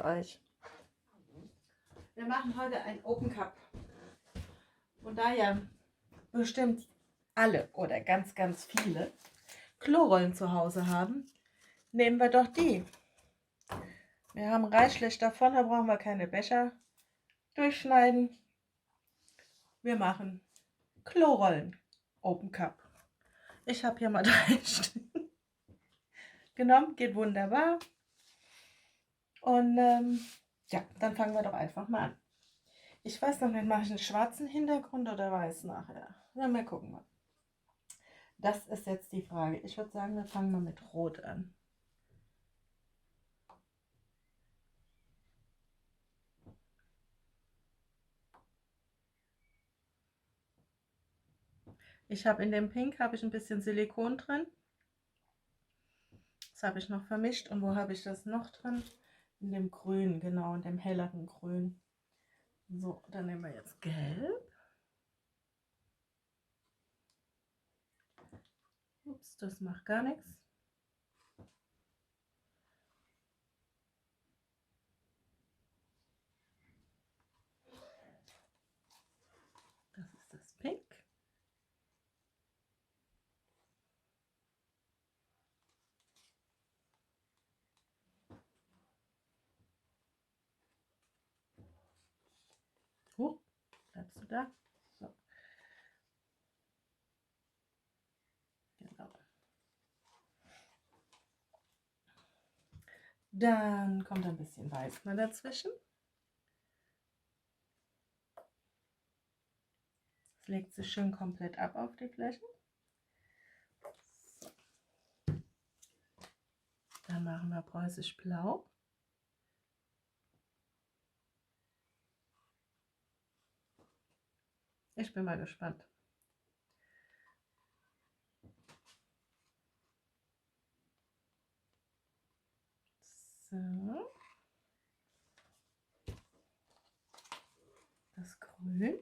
für euch. Wir machen heute ein Open Cup. Und da ja bestimmt alle oder ganz, ganz viele Klorollen zu Hause haben, nehmen wir doch die. Wir haben reichlich davon, da brauchen wir keine Becher durchschneiden. Wir machen Klorollen Open Cup. Ich habe hier mal 3 Stück genommen, geht wunderbar. Und ja, dann fangen wir doch einfach mal an. Ich weiß noch nicht, mache ich einen schwarzen Hintergrund oder weiß nachher? Ja, mal gucken mal. Das ist jetzt die Frage. Ich würde sagen, wir fangen mal mit Rot an. Ich habe in dem Pink ein bisschen Silikon drin. Das habe ich noch vermischt. Und wo habe ich das noch drin? In dem Grün, genau, in dem helleren Grün. So, dann nehmen wir jetzt Gelb. Ups, das macht gar nichts. Das ist das Pink. Bleibst du da? So. Genau. Dann kommt ein bisschen Weiß mal dazwischen. Es legt sich schön komplett ab auf die Fläche. So. Dann machen wir preußisch Blau. Ich bin mal gespannt. So. Das Grün.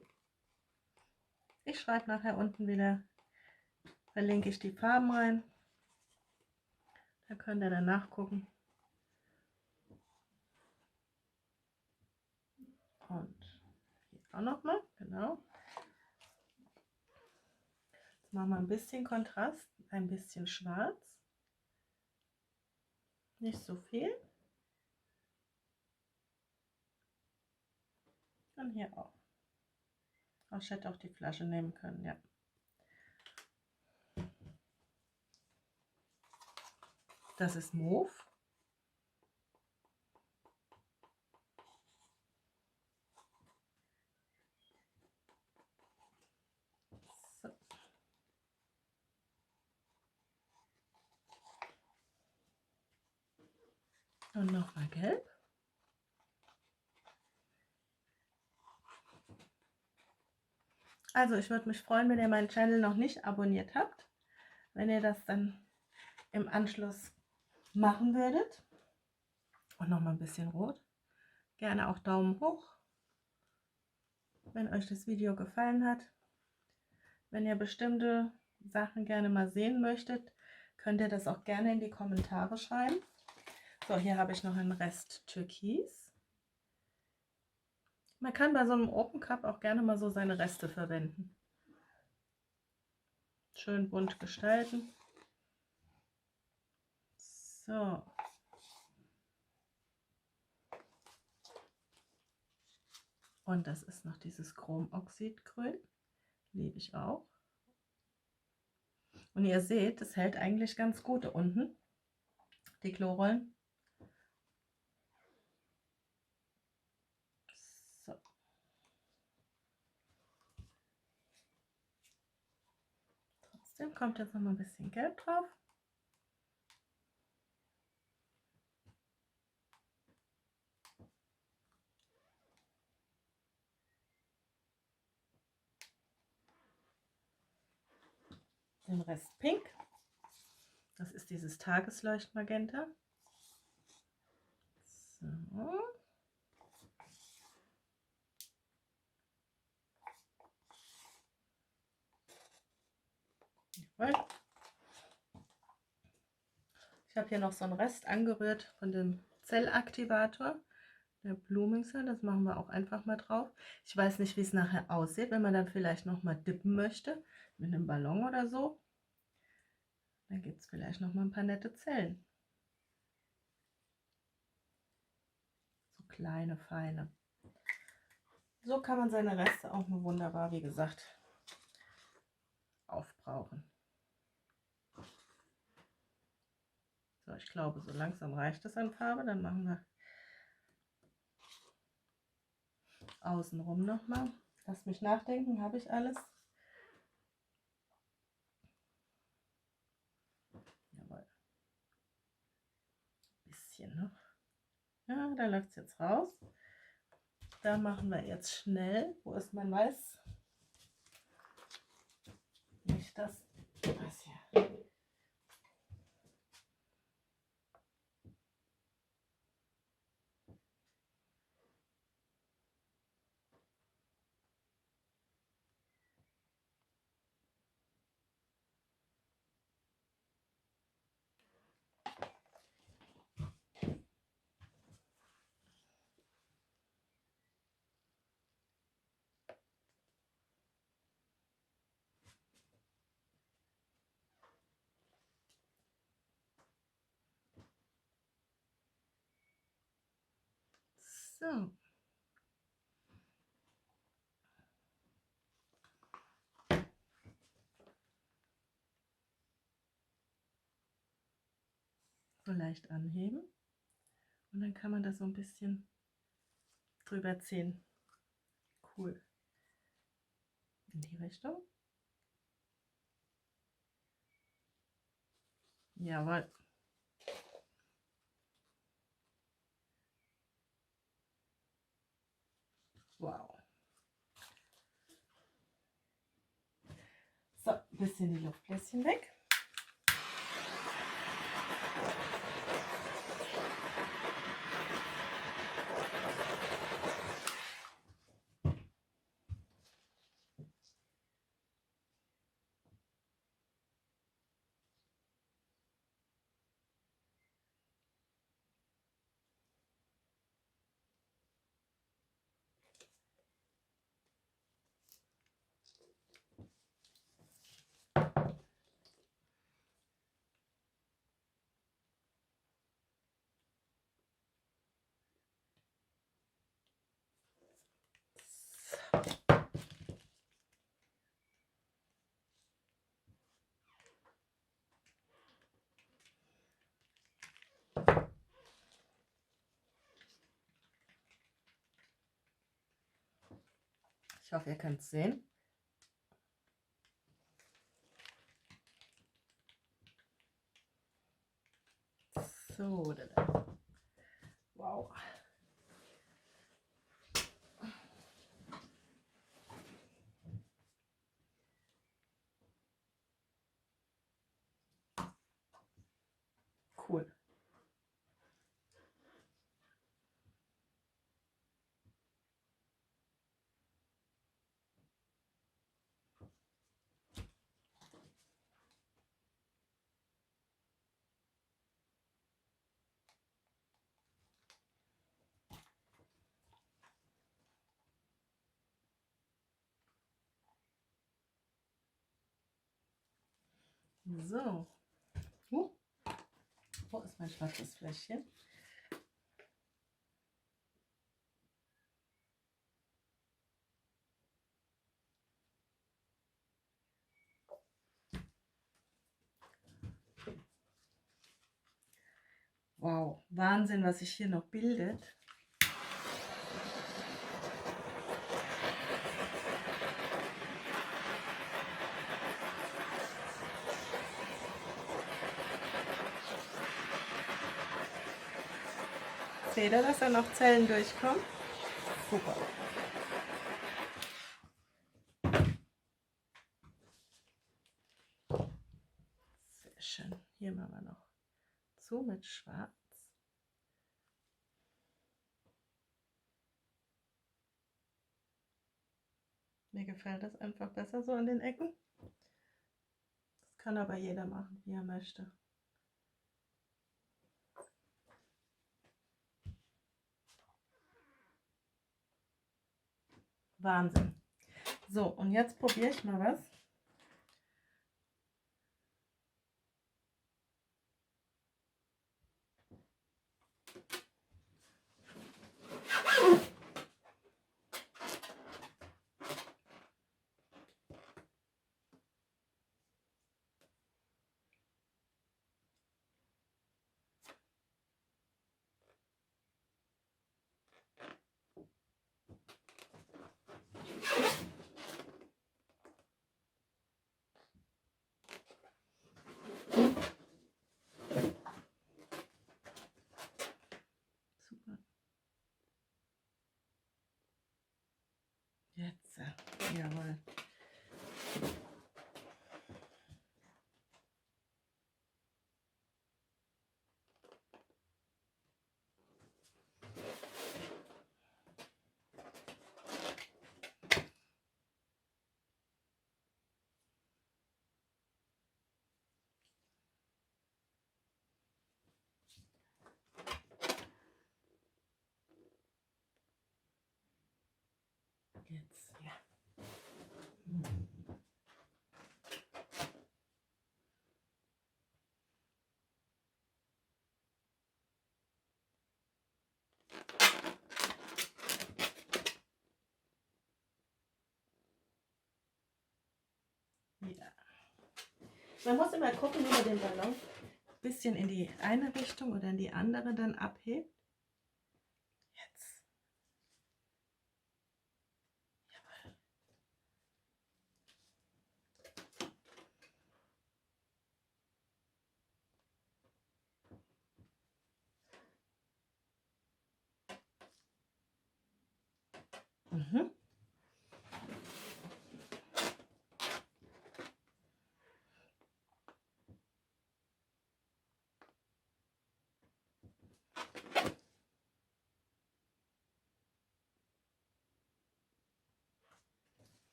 Ich schreibe nachher unten wieder, verlinke ich die Farben rein. Da könnt ihr dann nachgucken. Und hier auch nochmal, genau. Jetzt machen wir ein bisschen Kontrast, ein bisschen schwarz. Nicht so viel. Und hier auch. Ich hätte auch die Flasche nehmen können, ja. Das ist Mauve. So. Und nochmal Gelb. Also ich würde mich freuen, wenn ihr meinen Channel noch nicht abonniert habt, wenn ihr das dann im Anschluss machen würdet. Und noch mal ein bisschen Rot. Gerne auch Daumen hoch, wenn euch das Video gefallen hat. Wenn ihr bestimmte Sachen gerne mal sehen möchtet, könnt ihr das auch gerne in die Kommentare schreiben. So, hier habe ich noch einen Rest Türkis. Man kann bei so einem Open Cup auch gerne mal so seine Reste verwenden. Schön bunt gestalten. So. Und das ist noch dieses Chromoxidgrün. Liebe ich auch. Und ihr seht, das hält eigentlich ganz gut unten, die Klorollen. So. Trotzdem kommt jetzt noch mal ein bisschen Gelb drauf. Den Rest Pink. Das ist dieses Tagesleuchtmagenta. So. Ich habe hier noch so einen Rest angerührt von dem Zellaktivator. Der Bluemixer, das machen wir auch einfach mal drauf. Ich weiß nicht, wie es nachher aussieht, wenn man dann vielleicht noch mal dippen möchte mit einem Ballon oder so. Dann gibt es vielleicht noch mal ein paar nette Zellen. So kleine, feine. So kann man seine Reste auch nur wunderbar, wie gesagt, aufbrauchen. So, ich glaube, so langsam reicht es an Farbe. Dann machen wir außenrum noch mal. Lass mich nachdenken, habe ich alles? Jawohl. Ein bisschen noch. Ja, da läuft es jetzt raus. Da machen wir jetzt schnell. Wo ist mein Weiß? Nicht das. Was hier? So. So leicht anheben. Und dann kann man das so ein bisschen drüber ziehen. Cool. In die Richtung. Jawohl. Wow. So, ein bisschen die Luftbläschen weg. Ich hoffe, ihr könnt es sehen. So, wow. Cool. So. Wo ist mein schwarzes Fläschchen? Wow, Wahnsinn, was sich hier noch bildet. Seht ihr, dass da noch Zellen durchkommen? Super. Sehr schön. Hier machen wir noch zu mit Schwarz. Mir gefällt das einfach besser so an den Ecken. Das kann aber jeder machen, wie er möchte. Wahnsinn. So, und jetzt probiere ich mal was. Super. Jetzt, jawohl. Jetzt, ja. Ja. Man muss immer gucken, wie man den Ballon ein bisschen in die eine Richtung oder in die andere dann abhebt. Jetzt. Jawohl. Mhm.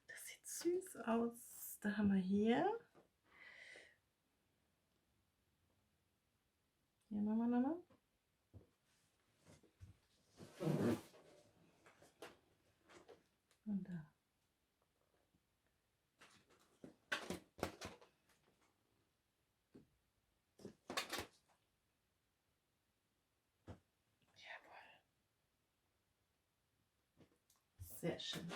Das sieht süß aus. Da haben wir hier. Hier machen wir nochmal. Und da. Jawohl. Sehr schön.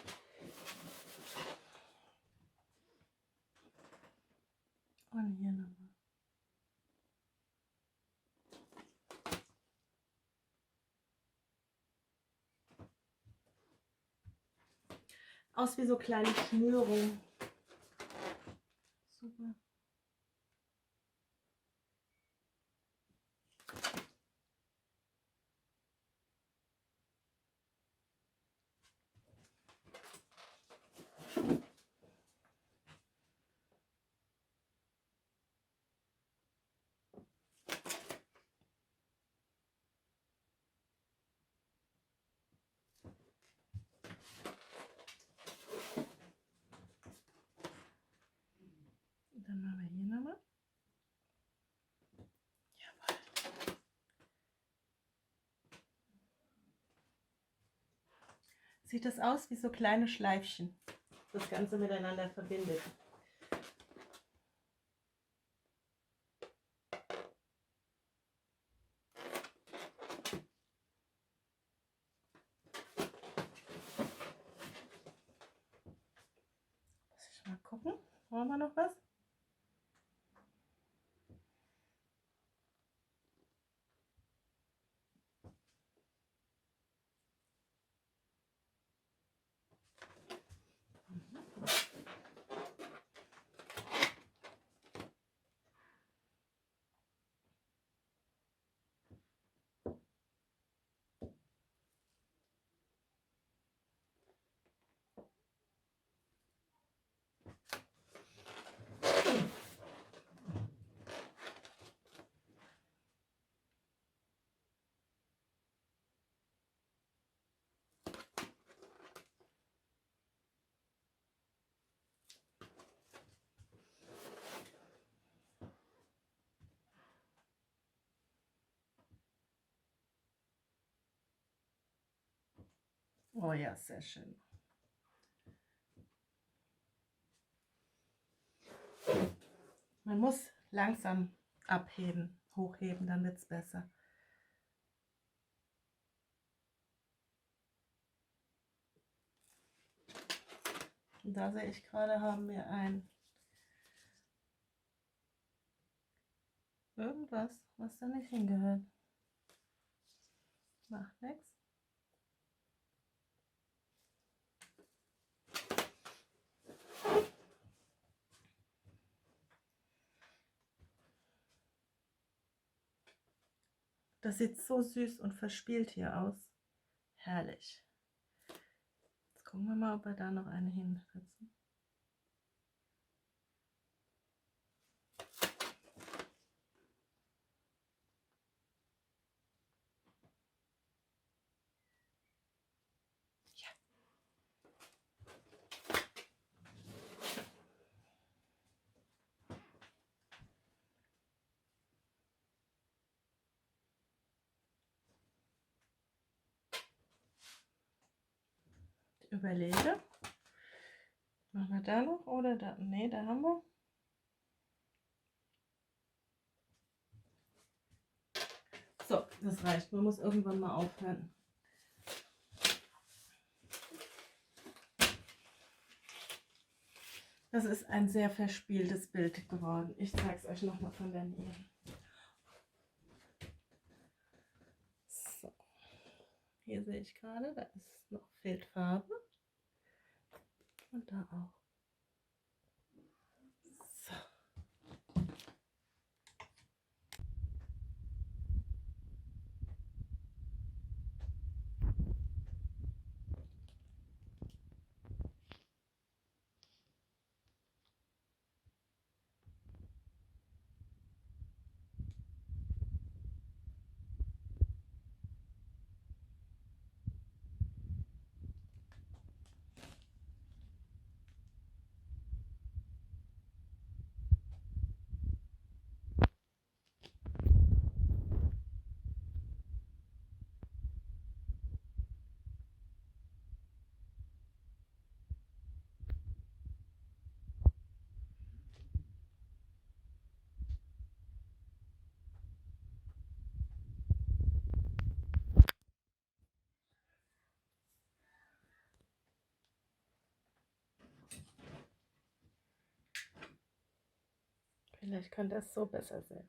Und hier nochmal. Aus wie so kleine Schnürungen. Super. Und dann machen wir hier nochmal. Jawohl. Sieht das aus wie so kleine Schleifchen, das Ganze miteinander verbindet. Muss ich mal gucken. Brauchen wir noch was? Oh ja, sehr schön. Man muss langsam abheben, hochheben, dann wird es besser. Und da sehe ich gerade, haben wir ein irgendwas, was da nicht hingehört. Macht nichts. Das sieht so süß und verspielt hier aus. Herrlich. Jetzt gucken wir mal, ob wir da noch eine hinsetzen. Ja. Ich überlege. Machen wir da noch oder da? Ne, da haben wir. So, das reicht. Man muss irgendwann mal aufhören. Das ist ein sehr verspieltes Bild geworden. Ich zeige es euch nochmal von der Nähe. So. Hier sehe ich gerade, da ist noch fehlt Farbe. Und da auch. So. Vielleicht kann das so besser sein.